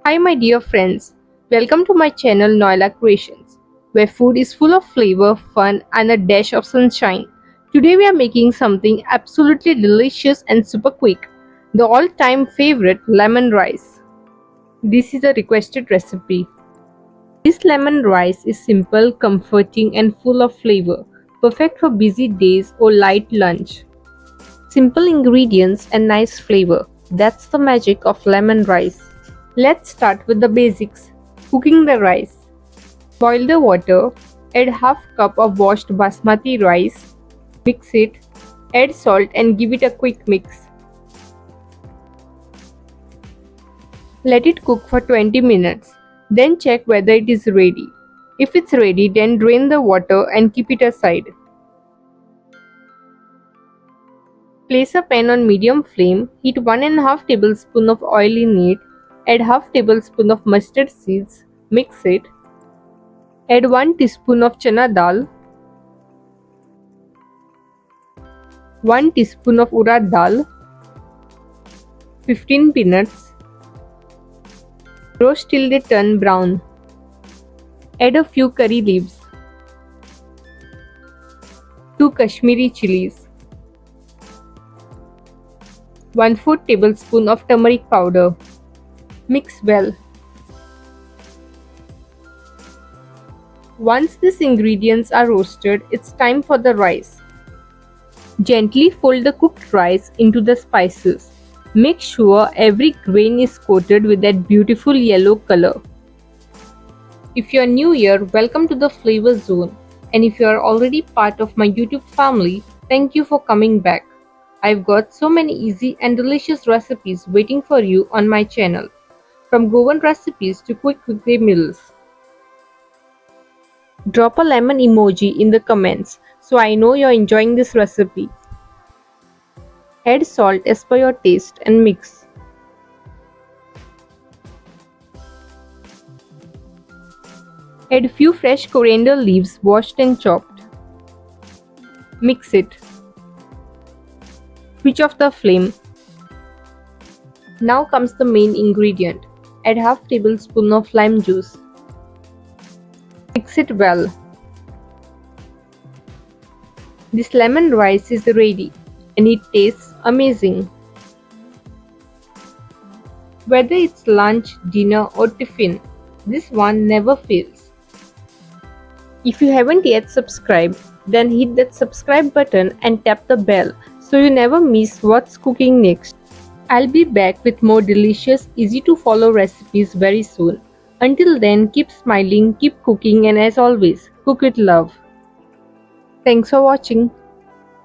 Hi, my dear friends. Welcome to my channel Noila Creations, where food is full of flavor, fun, and a dash of sunshine. Today, we are making something absolutely delicious and super quick, the all time favorite lemon rice. This is a requested recipe. This lemon rice is simple, comforting, and full of flavor, perfect for busy days or light lunch. Simple ingredients and nice flavor. That's the magic of lemon rice. Let's start with the basics. Cooking the rice. Boil the water. Add half cup of washed basmati rice. Mix it. Add salt and give it a quick mix. Let it cook for 20 minutes. Then check whether it is ready. If it's ready, then drain the water and keep it aside. Place a pan on medium flame. Heat 1.5 tablespoon of oil in it. Add half tablespoon of mustard seeds. Mix it. Add 1 teaspoon of chana dal, 1 teaspoon of urad dal, 15 peanuts. Roast till they turn brown. Add a few curry leaves, 2 Kashmiri chilies, 1/4 tablespoon of turmeric powder. Mix well. Once these ingredients are roasted, it's time for the rice. Gently fold the cooked rice into the spices. Make sure every grain is coated with that beautiful yellow color. If you are new here, welcome to the Flavor Zone. And if you are already part of my YouTube family, thank you for coming back. I've got so many easy and delicious recipes waiting for you on my channel. From goan recipes to quick weekday meals. Drop a lemon emoji in the comments so I know you're enjoying this recipe. Add salt as per your taste and mix. Add few fresh coriander leaves washed and chopped. Mix it. Switch off the flame. Now comes the main ingredient. Add half tablespoon of lime juice. Mix it well. This lemon rice is ready and it tastes amazing. Whether it's lunch, dinner or tiffin, this one never fails. If you haven't yet subscribed, then hit that subscribe button and tap the bell so you never miss what's cooking next. I'll be back with more delicious, easy to follow recipes very soon. Until then, keep smiling, keep cooking, and as always, cook with love. Thanks for watching.